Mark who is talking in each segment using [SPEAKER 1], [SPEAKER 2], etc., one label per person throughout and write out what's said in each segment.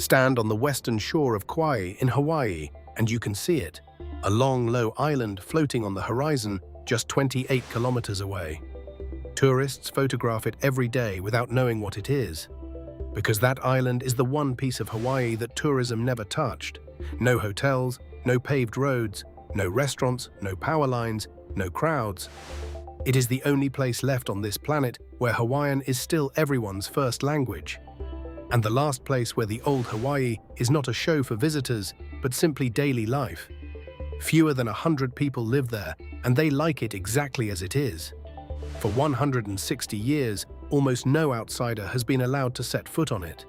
[SPEAKER 1] Stand on the western shore of Kauai in Hawaii, and you can see it, a long, low island floating on the horizon just 28 kilometers away. Tourists photograph it every day without knowing what it is, because that island is the one piece of Hawaii that tourism never touched. No hotels, no paved roads, no restaurants, no power lines, no crowds. It is the only place left on this planet where Hawaiian is still everyone's first language, and the last place where the old Hawaii is not a show for visitors, but simply daily life. Fewer than 100 people live there, and they like it exactly as it is. For 160 years, almost no outsider has been allowed to set foot on it.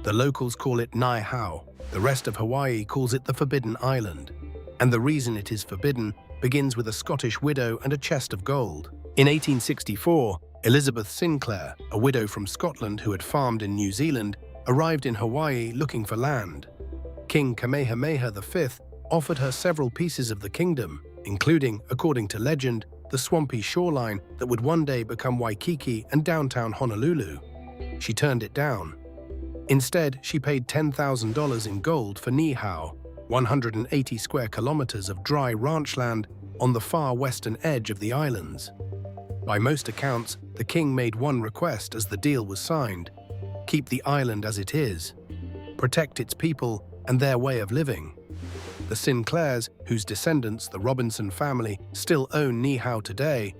[SPEAKER 1] The locals call it Niihau. The rest of Hawaii calls it the Forbidden Island. And the reason it is forbidden begins with a Scottish widow and a chest of gold. In 1864, Elizabeth Sinclair, a widow from Scotland who had farmed in New Zealand, arrived in Hawaii looking for land. King Kamehameha V offered her several pieces of the kingdom, including, according to legend, the swampy shoreline that would one day become Waikiki and downtown Honolulu. She turned it down. Instead, she paid $10,000 in gold for Niihau, 180 square kilometers of dry ranch land on the far western edge of the islands. By most accounts, the king made one request as the deal was signed: keep the island as it is, protect its people and their way of living. The Sinclairs, whose descendants, the Robinson family, still own Niihau today,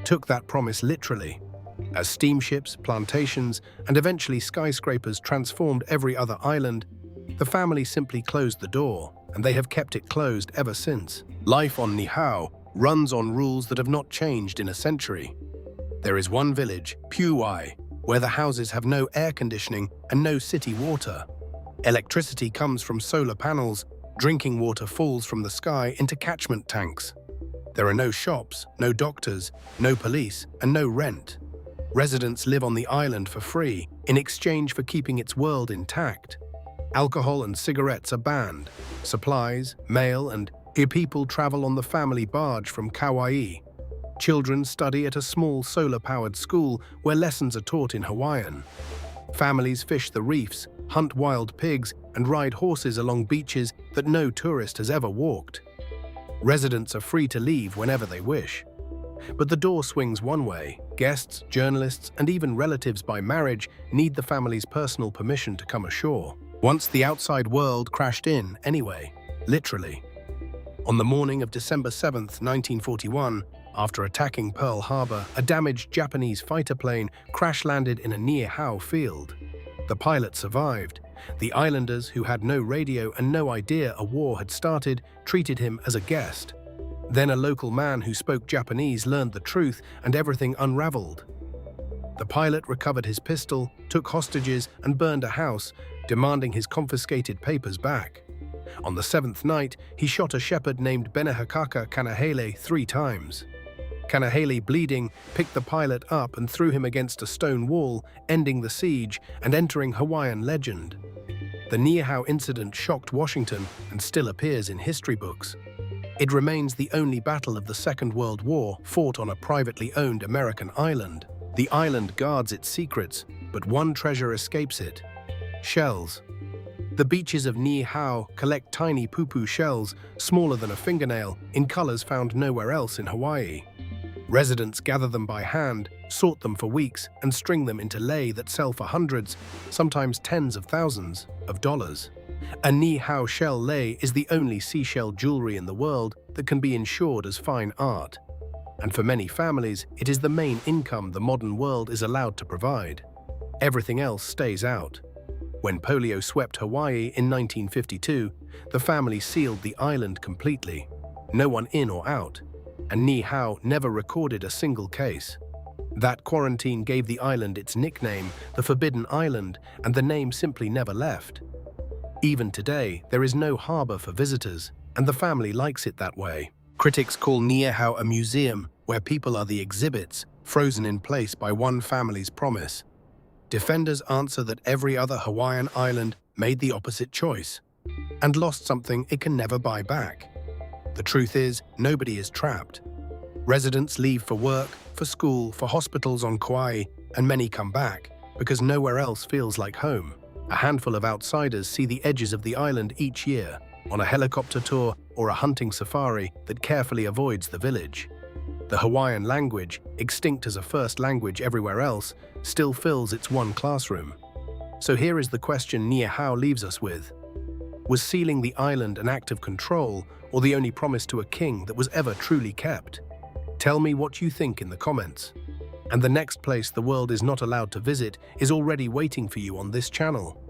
[SPEAKER 1] took that promise literally. As steamships, plantations, and eventually skyscrapers transformed every other island, the family simply closed the door, and they have kept it closed ever since. Life on Niihau runs on rules that have not changed in a century. There is one village, WWII, where the houses have no air conditioning and no city water. Electricity comes from solar panels. Drinking water falls from the sky into catchment tanks. There are no shops, no doctors, no police, and no rent. Residents live on the island for free in exchange for keeping its world intact. Alcohol and cigarettes are banned. Supplies, mail, and people travel on the family barge from Kauai. Children study at a small solar-powered school where lessons are taught in Hawaiian. Families fish the reefs, hunt wild pigs, and ride horses along beaches that no tourist has ever walked. Residents are free to leave whenever they wish. But the door swings one way. Guests, journalists, and even relatives by marriage need the family's personal permission to come ashore. Once the outside world crashed in anyway, literally. On the morning of December 7, 1941, after attacking Pearl Harbor, a damaged Japanese fighter plane crash-landed in a Niihau field. The pilot survived. The islanders, who had no radio and no idea a war had started, treated him as a guest. Then a local man who spoke Japanese learned the truth, and everything unraveled. The pilot recovered his pistol, took hostages, and burned a house, demanding his confiscated papers back. On the seventh night, he shot a shepherd named Benehakaka Kanahele 3 times. Kanahele, bleeding, picked the pilot up and threw him against a stone wall, ending the siege and entering Hawaiian legend. The Niihau incident shocked Washington and still appears in history books. It remains the only battle of the Second World War fought on a privately owned American island. The island guards its secrets, but one treasure escapes it: shells. The beaches of Niihau collect tiny poo-poo shells, smaller than a fingernail, in colors found nowhere else in Hawaii. Residents gather them by hand, sort them for weeks, and string them into lei that sell for hundreds, sometimes tens of thousands, of dollars. A Niihau shell lei is the only seashell jewelry in the world that can be insured as fine art. And for many families, it is the main income the modern world is allowed to provide. Everything else stays out. When polio swept Hawaii in 1952, the family sealed the island completely. No one in or out. And Niihau never recorded a single case. That quarantine gave the island its nickname, the Forbidden Island, and the name simply never left. Even today, there is no harbor for visitors, and the family likes it that way. Critics call Niihau a museum where people are the exhibits, frozen in place by one family's promise. Defenders answer that every other Hawaiian island made the opposite choice and lost something it can never buy back. The truth is, nobody is trapped. Residents leave for work, for school, for hospitals on Kauai, and many come back because nowhere else feels like home. A handful of outsiders see the edges of the island each year, on a helicopter tour or a hunting safari that carefully avoids the village. The Hawaiian language, extinct as a first language everywhere else, still fills its one classroom. So here is the question Niihau leaves us with. Was sealing the island an act of control, or the only promise to a king that was ever truly kept? Tell me what you think in the comments. And the next place the world is not allowed to visit is already waiting for you on this channel.